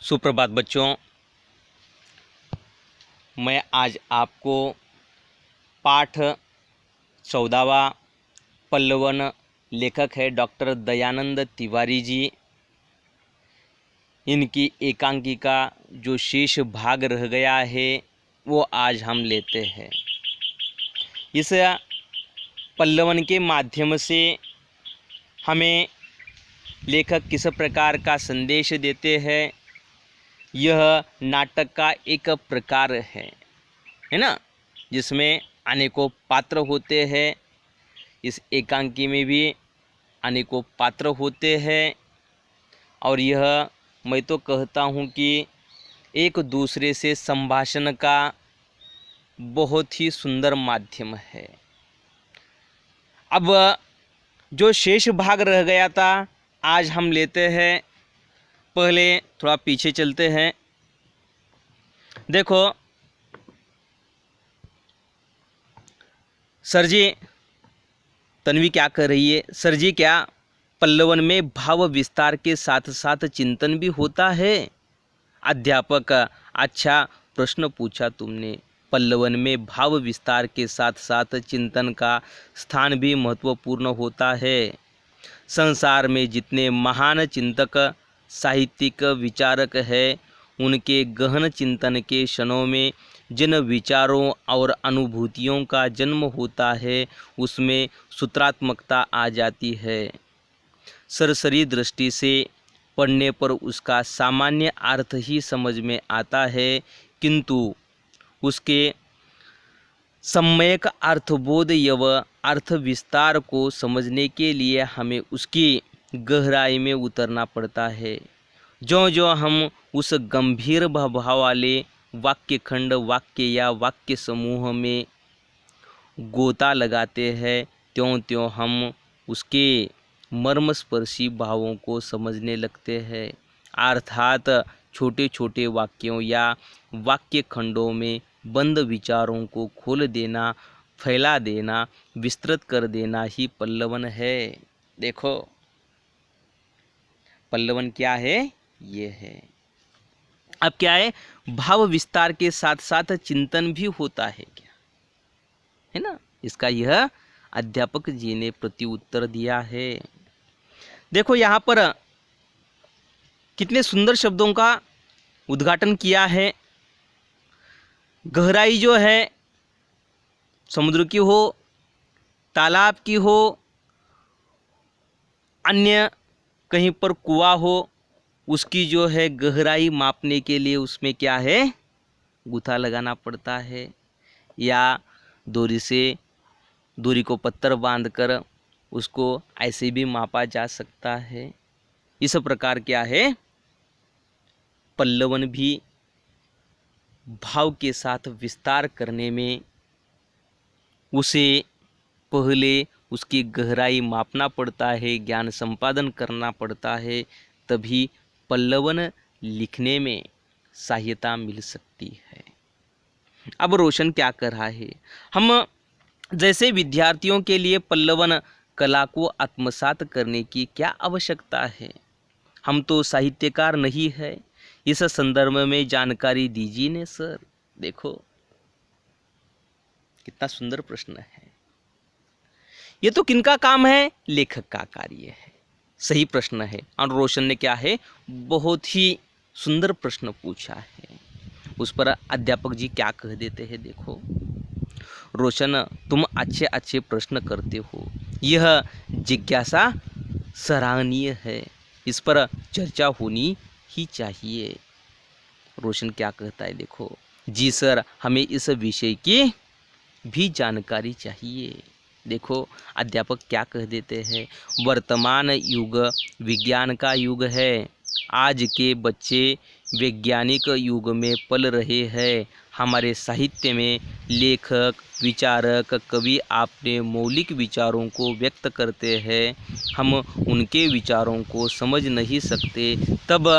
सुप्रभात बच्चों, मैं आज आपको पाठ 14वां पल्लवन लेखक है डॉक्टर दयानंद तिवारी जी। इनकी एकांकिका जो शेष भाग रह गया है वो आज हम लेते हैं। इस पल्लवन के माध्यम से हमें लेखक किस प्रकार का संदेश देते हैं, यह नाटक का एक प्रकार है ना, जिसमें अनेकों पात्र होते हैं। इस एकांकी में भी अनेकों पात्र होते हैं और यह मैं तो कहता हूँ कि एक दूसरे से संभाषण का बहुत ही सुंदर माध्यम है। अब जो शेष भाग रह गया था आज हम लेते हैं। पहले थोड़ा पीछे चलते हैं। देखो सर जी, तन्वी क्या कर रही है? सर जी, क्या पल्लवन में भाव विस्तार के साथ साथ चिंतन भी होता है? अध्यापक: अच्छा प्रश्न पूछा तुमने। पल्लवन में भाव विस्तार के साथ साथ चिंतन का स्थान भी महत्वपूर्ण होता है। संसार में जितने महान चिंतक साहित्यिक विचारक हैं, उनके गहन चिंतन के क्षणों में जिन विचारों और अनुभूतियों का जन्म होता है, उसमें सूत्रात्मकता आ जाती है। सरसरी दृष्टि से पढ़ने पर उसका सामान्य अर्थ ही समझ में आता है, किंतु उसके सम्यक अर्थबोध एवं अर्थ विस्तार को समझने के लिए हमें उसकी गहराई में उतरना पड़ता है। जो जो हम उस गंभीर भाव वाले वाक्य खंड, वाक्य या वाक्य समूह में गोता लगाते हैं, त्यों त्यों हम उसके मर्मस्पर्शी भावों को समझने लगते हैं। अर्थात छोटे छोटे वाक्यों या वाक्य खंडों में बंद विचारों को खोल देना, फैला देना, विस्तृत कर देना ही पल्लवन है। देखो पल्लवन क्या है? ये है। अब क्या है? भाव विस्तार के साथ साथ चिंतन भी होता है क्या, है ना? इसका यह अध्यापक जी ने प्रति उत्तर दिया है। देखो यहाँ पर कितने सुंदर शब्दों का उद्घाटन किया है। गहराई जो है समुद्र की हो, तालाब की हो, अन्य कहीं पर कुआं हो, उसकी जो है गहराई मापने के लिए उसमें क्या है? गुथा लगाना पड़ता है, या दूरी को पत्थर बांधकर उसको ऐसे भी मापा जा सकता है। इस प्रकार क्या है? पल्लवन भी भाव के साथ विस्तार करने में उसे पहले उसकी गहराई मापना पड़ता है, ज्ञान संपादन करना पड़ता है, तभी पल्लवन लिखने में सहायता मिल सकती है। अब रोशन क्या कर रहा है? हम जैसे विद्यार्थियों के लिए पल्लवन कला को आत्मसात करने की क्या आवश्यकता है? हम तो साहित्यकार नहीं है, इस संदर्भ में जानकारी दीजिए ने सर। देखो कितना सुंदर प्रश्न है। ये तो किनका काम है? लेखक का कार्य है। सही प्रश्न है। और रोशन ने क्या है? बहुत ही सुंदर प्रश्न पूछा है। उस पर अध्यापक जी क्या कह देते हैं? देखो रोशन, तुम अच्छे अच्छे प्रश्न करते हो, यह जिज्ञासा सराहनीय है, इस पर चर्चा होनी ही चाहिए। रोशन क्या कहता है? देखो जी सर, हमें इस विषय की भी जानकारी चाहिए। देखो अध्यापक क्या कह देते हैं? वर्तमान युग विज्ञान का युग है। आज के बच्चे वैज्ञानिक युग में पल रहे हैं। हमारे साहित्य में लेखक, विचारक, कवि अपने मौलिक विचारों को व्यक्त करते हैं। हम उनके विचारों को समझ नहीं सकते, तब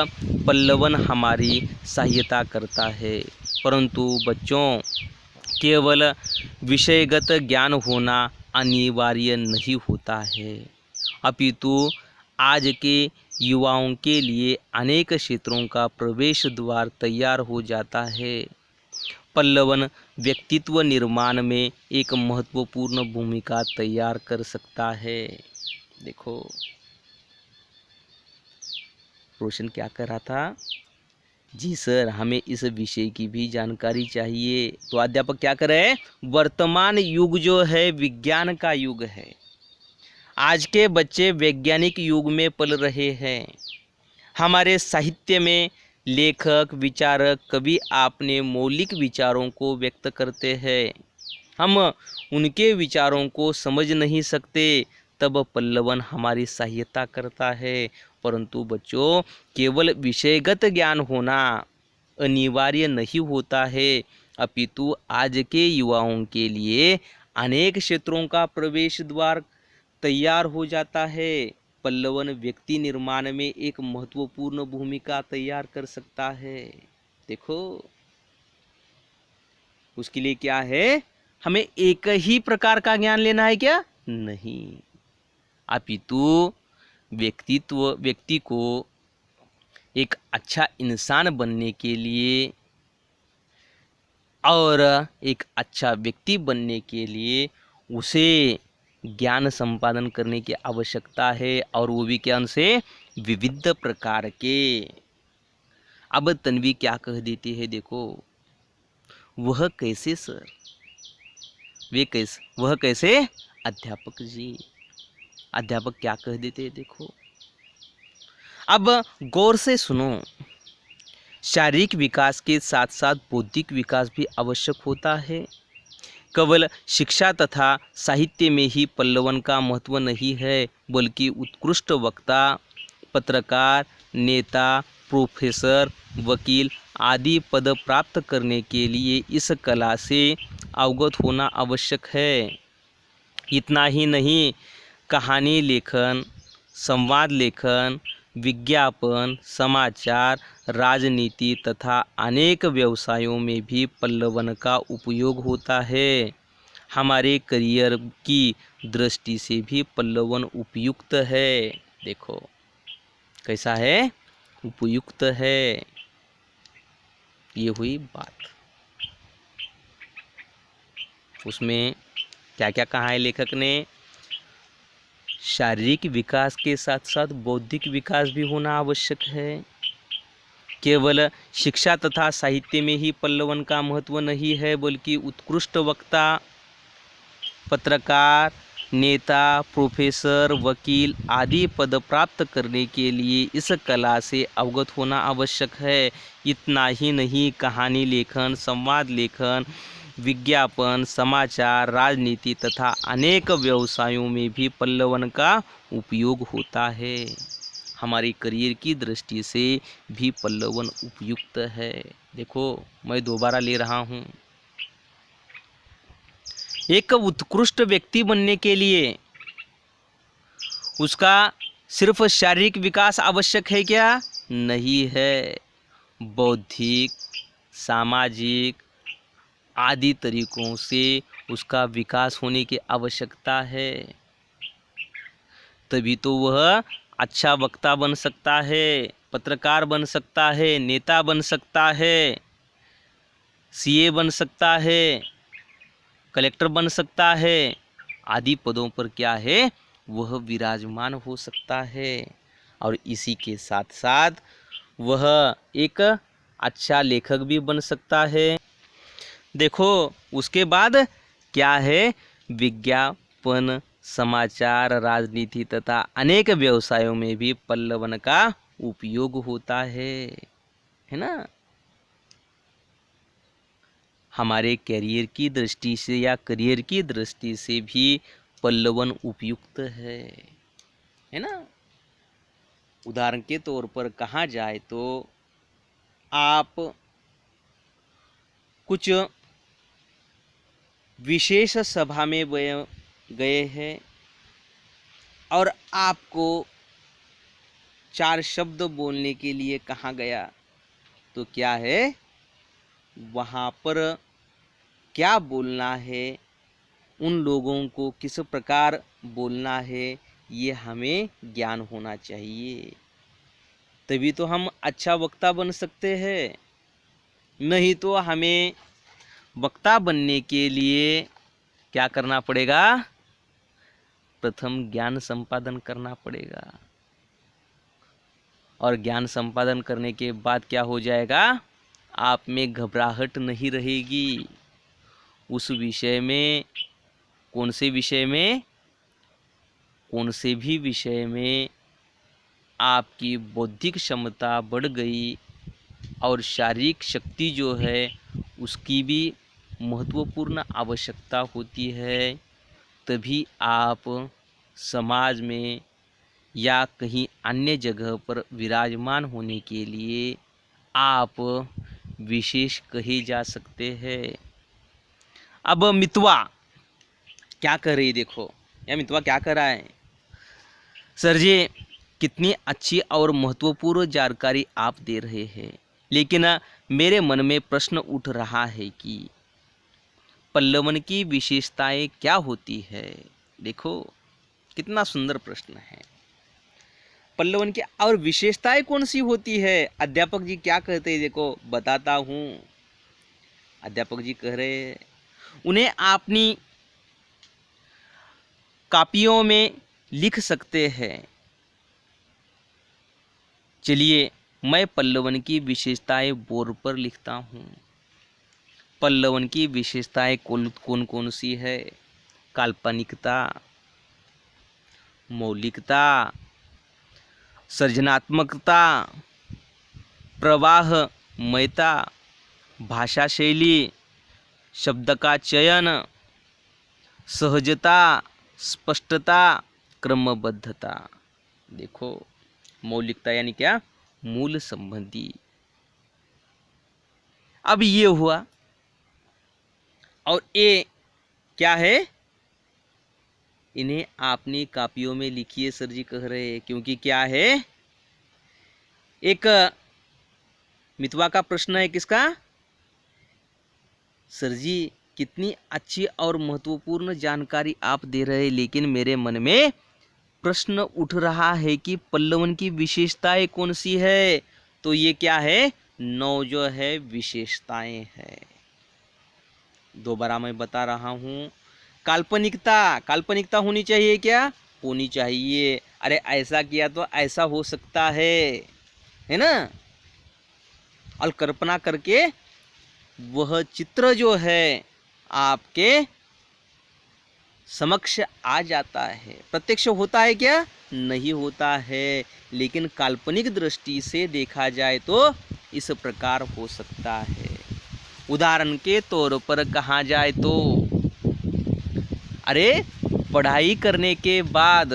पल्लवन हमारी सहायता करता है। परंतु बच्चों, केवल विषयगत ज्ञान होना अनिवार्य नहीं होता है, अपितु आज के युवाओं के लिए अनेक क्षेत्रों का प्रवेश द्वार तैयार हो जाता है। पल्लवन व्यक्तित्व निर्माण में एक महत्वपूर्ण भूमिका तैयार कर सकता है। देखो रोशन क्या कर रहा था? जी सर, हमें इस विषय की भी जानकारी चाहिए। तो अध्यापक क्या कर रहे हैं? वर्तमान युग जो है विज्ञान का युग है। आज के बच्चे वैज्ञानिक युग में पल रहे हैं। हमारे साहित्य में लेखक, विचारक, कवि अपने मौलिक विचारों को व्यक्त करते हैं। हम उनके विचारों को समझ नहीं सकते, तब पल्लवन हमारी सहायता करता है। परंतु बच्चों, केवल विषयगत ज्ञान होना अनिवार्य नहीं होता है, अपितु आज के युवाओं के लिए अनेक क्षेत्रों का प्रवेश द्वार तैयार हो जाता है। पल्लवन व्यक्ति निर्माण में एक महत्वपूर्ण भूमिका तैयार कर सकता है। देखो उसके लिए क्या है? हमें एक ही प्रकार का ज्ञान लेना है क्या? नहीं, अपितु व्यक्ति को एक अच्छा इंसान बनने के लिए और एक अच्छा व्यक्ति बनने के लिए उसे ज्ञान संपादन करने की आवश्यकता है, और वो भी ज्ञान से विविध प्रकार के। अब तन्वी क्या कह देती है? देखो वह कैसे सर? वह कैसे? अध्यापक जी, अध्यापक क्या कह देते हैं? देखो अब गौर से सुनो। शारीरिक विकास के साथ साथ बौद्धिक विकास भी आवश्यक होता है। केवल शिक्षा तथा साहित्य में ही पल्लवन का महत्व नहीं है, बल्कि उत्कृष्ट वक्ता, पत्रकार, नेता, प्रोफेसर, वकील आदि पद प्राप्त करने के लिए इस कला से अवगत होना आवश्यक है। इतना ही नहीं, कहानी लेखन, संवाद लेखन, विज्ञापन, समाचार, राजनीति तथा अनेक व्यवसायों में भी पल्लवन का उपयोग होता है। हमारे करियर की दृष्टि से भी पल्लवन उपयुक्त है। देखो कैसा है? उपयुक्त है। ये हुई बात। उसमें क्या क्या कहा है लेखक ने? शारीरिक विकास के साथ साथ बौद्धिक विकास भी होना आवश्यक है। केवल शिक्षा तथा साहित्य में ही पल्लवन का महत्व नहीं है, बल्कि उत्कृष्ट वक्ता, पत्रकार, नेता, प्रोफेसर, वकील आदि पद प्राप्त करने के लिए इस कला से अवगत होना आवश्यक है। इतना ही नहीं, कहानी लेखन, संवाद लेखन, विज्ञापन, समाचार, राजनीति तथा अनेक व्यवसायों में भी पल्लवन का उपयोग होता है। हमारे करियर की दृष्टि से भी पल्लवन उपयुक्त है। देखो मैं दोबारा ले रहा हूँ। एक उत्कृष्ट व्यक्ति बनने के लिए उसका सिर्फ शारीरिक विकास आवश्यक है क्या? नहीं है, बौद्धिक, सामाजिक आदि तरीकों से उसका विकास होने की आवश्यकता है। तभी तो वह अच्छा वक्ता बन सकता है, पत्रकार बन सकता है, नेता बन सकता है, सीए बन सकता है, कलेक्टर बन सकता है आदि पदों पर क्या है? वह विराजमान हो सकता है। और इसी के साथ साथ वह एक अच्छा लेखक भी बन सकता है। देखो उसके बाद क्या है? विज्ञापन, समाचार, राजनीति तथा अनेक व्यवसायों में भी पल्लवन का उपयोग होता है ना। हमारे कैरियर की दृष्टि से या करियर की दृष्टि से भी पल्लवन उपयुक्त है ना। उदाहरण के तौर पर कहा जाए तो आप कुछ विशेष सभा में गए हैं और आपको 4 शब्द बोलने के लिए कहा गया, तो क्या है? वहाँ पर क्या बोलना है, उन लोगों को किस प्रकार बोलना है, ये हमें ज्ञान होना चाहिए। तभी तो हम अच्छा वक्ता बन सकते हैं। नहीं तो हमें वक्ता बनने के लिए क्या करना पड़ेगा? प्रथम ज्ञान संपादन करना पड़ेगा, और ज्ञान संपादन करने के बाद क्या हो जाएगा? आप में घबराहट नहीं रहेगी। उस विषय में, कौन से विषय में? कौन से भी विषय में आपकी बौद्धिक क्षमता बढ़ गई और शारीरिक शक्ति जो है उसकी भी महत्वपूर्ण आवश्यकता होती है, तभी आप समाज में या कहीं अन्य जगह पर विराजमान होने के लिए आप विशेष कहे जा सकते हैं। अब मितवा क्या कर रही, देखो या मितवा क्या कर रहा है? सर जी कितनी अच्छी और महत्वपूर्ण जानकारी आप दे रहे हैं, लेकिन मेरे मन में प्रश्न उठ रहा है कि पल्लवन की विशेषताएं क्या होती है? देखो कितना सुंदर प्रश्न है। पल्लवन की और विशेषताएं कौन सी होती है? अध्यापक जी क्या कहते हैं, देखो बताता हूँ। अध्यापक जी कह रहे हैं उन्हें अपनी कापियों में लिख सकते हैं। चलिए मैं पल्लवन की विशेषताएं बोर्ड पर लिखता हूँ। पल्लवन की विशेषताएं कौन कौन सी है? काल्पनिकता, मौलिकता, सृजनात्मकता, प्रवाहमयता, भाषा शैली, शब्द का चयन, सहजता, स्पष्टता, क्रमबद्धता। देखो मौलिकता यानी क्या? मूल संबंधी। अब ये हुआ, और ये क्या है? इन्हें आपने कापियों में लिखिए सर जी कह रहे हैं, क्योंकि क्या है? एक मितवा का प्रश्न है, किसका? सर जी कितनी अच्छी और महत्वपूर्ण जानकारी आप दे रहे हैं, लेकिन मेरे मन में प्रश्न उठ रहा है कि पल्लवन की विशेषताएं कौन सी है? तो ये क्या है? 9 जो है विशेषताएं है। दोबारा मैं बता रहा हूँ। काल्पनिकता, काल्पनिकता होनी चाहिए क्या? होनी चाहिए। अरे ऐसा किया तो ऐसा हो सकता है ना? और कल्पना करके वह चित्र जो है आपके समक्ष आ जाता है। प्रत्यक्ष होता है क्या? नहीं होता है, लेकिन काल्पनिक दृष्टि से देखा जाए तो इस प्रकार हो सकता है। उदाहरण के तौर पर कहा जाए तो, अरे पढ़ाई करने के बाद,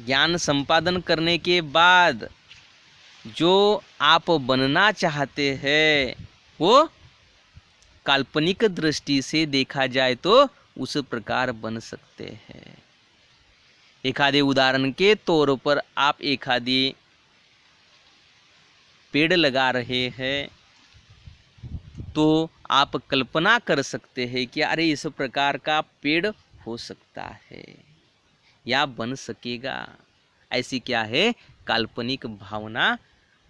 ज्ञान संपादन करने के बाद जो आप बनना चाहते हैं वो काल्पनिक दृष्टि से देखा जाए तो उस प्रकार बन सकते हैं। एक आधे उदाहरण के तौर पर आप एक आधे पेड़ लगा रहे हैं तो आप कल्पना कर सकते हैं कि अरे इस प्रकार का पेड़ हो सकता है या बन सकेगा। ऐसी क्या है? काल्पनिक भावना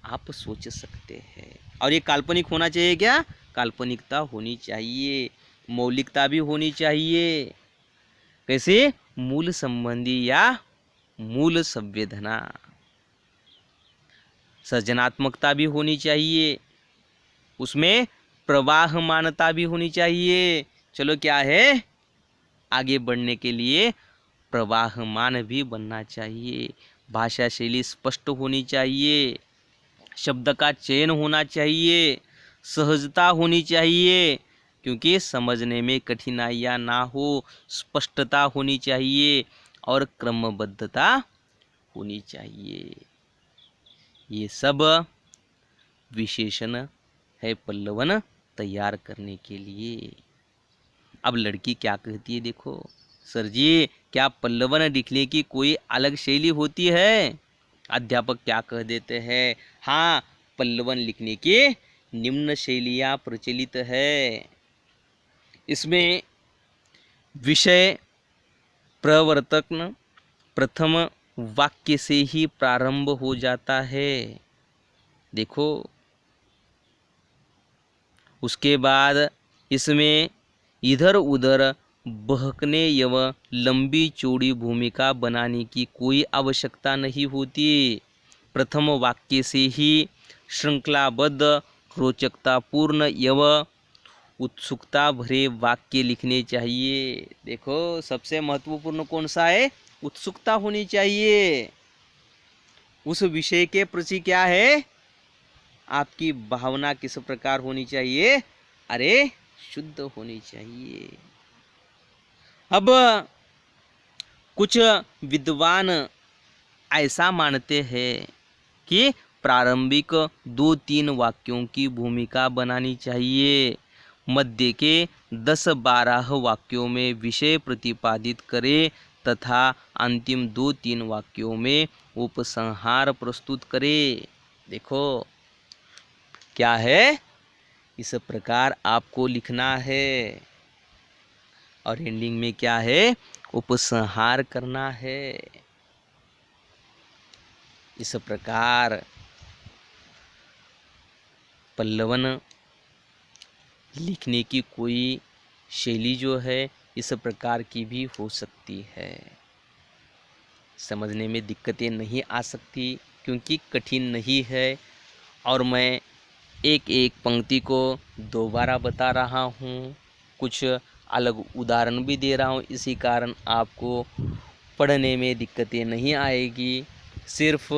आप सोच सकते हैं। और ये काल्पनिक होना चाहिए क्या? काल्पनिकता होनी चाहिए, मौलिकता भी होनी चाहिए। कैसे? मूल संबंधी या मूल संवेदना। सृजनात्मकता भी होनी चाहिए, उसमें प्रवाहमानता भी होनी चाहिए। चलो क्या है? आगे बढ़ने के लिए प्रवाहमान भी बनना चाहिए। भाषा शैली स्पष्ट होनी चाहिए, शब्द का चयन होना चाहिए, सहजता होनी चाहिए क्योंकि समझने में कठिनाइयाँ ना हो, स्पष्टता होनी चाहिए और क्रमबद्धता होनी चाहिए। ये सब विशेषण है पल्लवन तैयार करने के लिए। अब लड़की क्या कहती है, देखो सर जी क्या पल्लवन लिखने की कोई अलग शैली होती है? अध्यापक क्या कह देते हैं, हाँ पल्लवन लिखने की निम्न शैलियाँ प्रचलित है। इसमें विषय प्रवर्तक प्रथम वाक्य से ही प्रारंभ हो जाता है। देखो, उसके बाद इसमें इधर उधर बहकने एवं लंबी चौड़ी भूमिका बनाने की कोई आवश्यकता नहीं होती। प्रथम वाक्य से ही श्रृंखलाबद्ध रोचकतापूर्ण एवं उत्सुकता भरे वाक्य लिखने चाहिए। देखो, सबसे महत्वपूर्ण कौन सा है? उत्सुकता होनी चाहिए। उस विषय के प्रति क्या है? आपकी भावना किस प्रकार होनी चाहिए? अरे, शुद्ध होनी चाहिए। अब कुछ विद्वान ऐसा मानते हैं कि प्रारंभिक 2-3 वाक्यों की भूमिका बनानी चाहिए, मध्य के 10-12 वाक्यों में विषय प्रतिपादित करे तथा अंतिम 2-3 वाक्यों में उपसंहार प्रस्तुत करे। देखो, क्या है? इस प्रकार आपको लिखना है और एंडिंग में क्या है? उपसंहार करना है। इस प्रकार पल्लवन लिखने की कोई शैली जो है इस प्रकार की भी हो सकती है। समझने में दिक्कतें नहीं आ सकती क्योंकि कठिन नहीं है और मैं एक एक पंक्ति को दोबारा बता रहा हूँ, कुछ अलग उदाहरण भी दे रहा हूँ। इसी कारण आपको पढ़ने में दिक्कतें नहीं आएगी। सिर्फ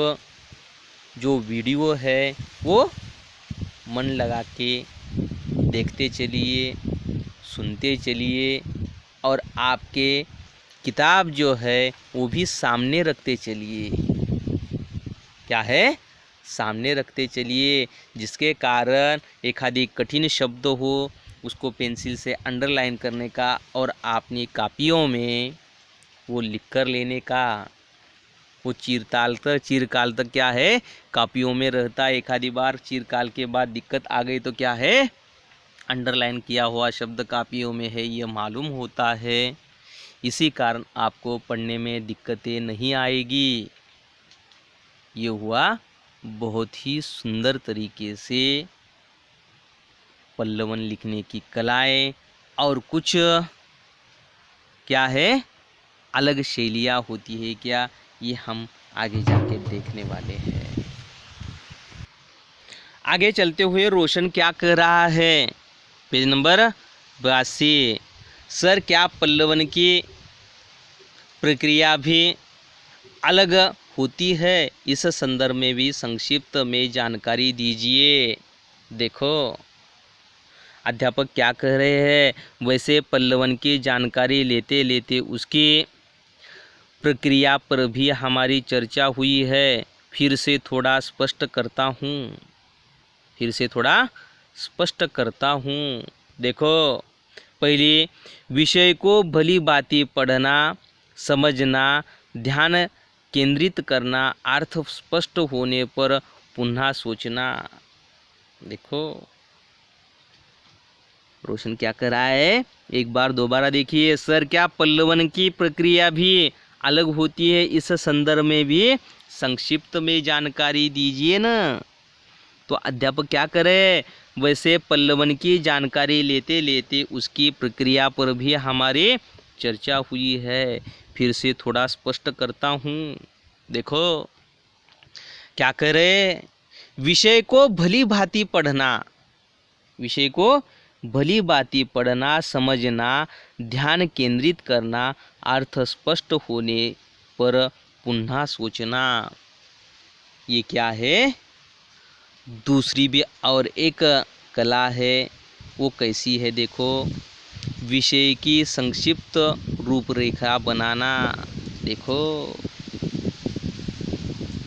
जो वीडियो है वो मन लगा के देखते चलिए, सुनते चलिए और आपके किताब जो है वो भी सामने रखते चलिए। क्या है? सामने रखते चलिए, जिसके कारण एक आधी कठिन शब्द हो उसको पेंसिल से अंडरलाइन करने का और अपनी कापियों में वो लिख कर लेने का। वो चिरकाल तक क्या है? कापियों में रहता है। एक आधी बार चिरकाल के बाद दिक्कत आ गई तो क्या है? अंडरलाइन किया हुआ शब्द कापियों में है, ये मालूम होता है। इसी कारण आपको पढ़ने में दिक्कतें नहीं आएगी। ये हुआ बहुत ही सुंदर तरीके से पल्लवन लिखने की कलाएं, और कुछ क्या है अलग शैलियाँ होती है क्या, ये हम आगे जाके देखने वाले हैं। आगे चलते हुए रोशन क्या कह रहा है? Page number 82। सर, क्या पल्लवन की प्रक्रिया भी अलग होती है? इस संदर्भ में भी संक्षिप्त में जानकारी दीजिए। देखो, अध्यापक क्या कह रहे हैं? वैसे पल्लवन की जानकारी लेते लेते उसकी प्रक्रिया पर भी हमारी चर्चा हुई है। फिर से थोड़ा स्पष्ट करता हूँ। देखो, पहले विषय को भली भांति पढ़ना, समझना, ध्यान केंद्रित करना, अर्थ स्पष्ट होने पर पुनः सोचना। देखो, रोशन क्या कर रहा है? एक बार दोबारा देखिए। सर, क्या पल्लवन की प्रक्रिया भी अलग होती है? इस संदर्भ में भी संक्षिप्त में जानकारी दीजिए ना। तो अध्यापक क्या करे? वैसे पल्लवन की जानकारी लेते लेते उसकी प्रक्रिया पर भी हमारी चर्चा हुई है। फिर से थोड़ा स्पष्ट करता हूँ। देखो, क्या करे? विषय को भली भांति पढ़ना, समझना, ध्यान केंद्रित करना, अर्थ स्पष्ट होने पर पुनः सोचना। ये क्या है? दूसरी भी और एक कला है। वो कैसी है? देखो, विषय की संक्षिप्त रूपरेखा बनाना। देखो,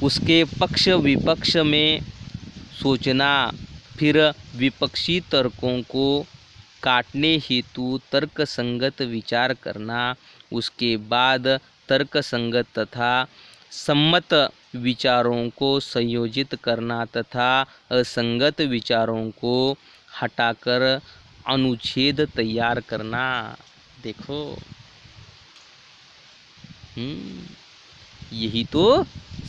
उसके पक्ष विपक्ष में सोचना, फिर विपक्षी तर्कों को काटने हेतु तर्कसंगत विचार करना, उसके बाद तर्कसंगत तथा सम्मत विचारों को संयोजित करना तथा असंगत विचारों को हटाकर अनुच्छेद तैयार करना। देखो, यही तो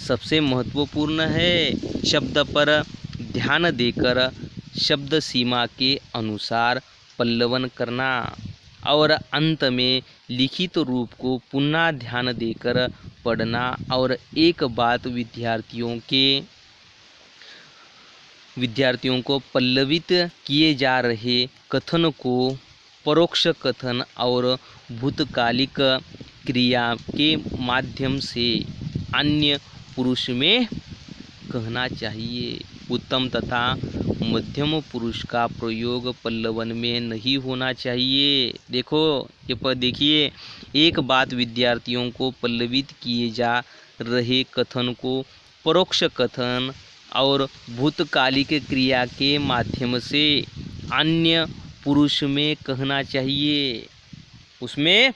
सबसे महत्वपूर्ण है। शब्द पर ध्यान देकर शब्द सीमा के अनुसार पल्लवन करना और अंत में लिखित रूप को पुनः ध्यान देकर पढ़ना। और एक बात विद्यार्थियों को पल्लवित किए जा रहे कथन को परोक्ष कथन और भूतकालिक क्रिया के माध्यम से अन्य पुरुष में कहना चाहिए। उत्तम तथा मध्यम पुरुष का प्रयोग पल्लवन में नहीं होना चाहिए। देखो ये पर देखिए, एक बात विद्यार्थियों को पल्लवित किए जा रहे कथन को परोक्ष कथन और भूतकालिक क्रिया के माध्यम से अन्य पुरुष में कहना चाहिए। उसमें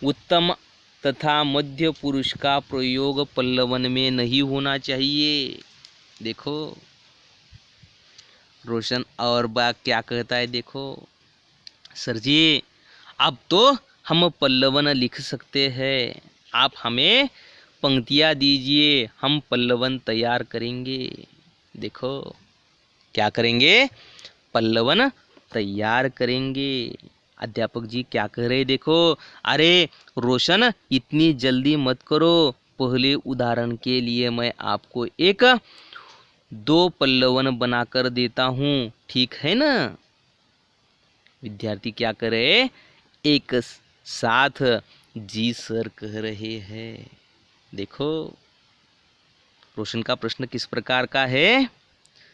उत्तम तथा मध्य पुरुष का प्रयोग पल्लवन में नहीं होना चाहिए। देखो रोशन और बा क्या कहता है, देखो सर जी अब तो हम पल्लवन लिख सकते हैं, आप हमें पंक्तियाँ दीजिए, हम पल्लवन तैयार करेंगे। देखो क्या करेंगे, पल्लवन तैयार करेंगे। अध्यापक जी क्या कह रहे, देखो अरे रोशन इतनी जल्दी मत करो, पहले उदाहरण के लिए मैं आपको एक 2 पल्लवन बनाकर देता हूँ, ठीक है ना। विद्यार्थी क्या करे, एक साथ जी सर कह रहे हैं। देखो रोशन का प्रश्न किस प्रकार का है,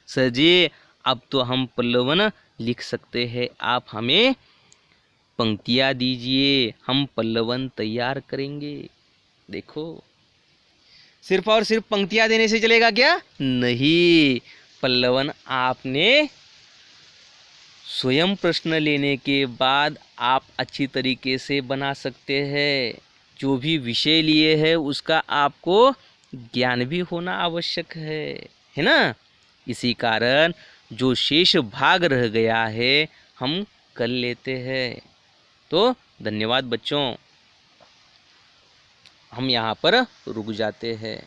सर जी अब तो हम पल्लवन लिख सकते हैं, आप हमें पंक्तियाँ दीजिए, हम पल्लवन तैयार करेंगे। देखो सिर्फ और सिर्फ पंक्तियाँ देने से चलेगा क्या, नहीं, पल्लवन आपने स्वयं प्रश्न लेने के बाद आप अच्छी तरीके से बना सकते हैं। जो भी विषय लिए है उसका आपको ज्ञान भी होना आवश्यक है ना। इसी कारण जो शेष भाग रह गया है हम कर लेते हैं। तो धन्यवाद बच्चों, हम यहाँ पर रुक जाते हैं।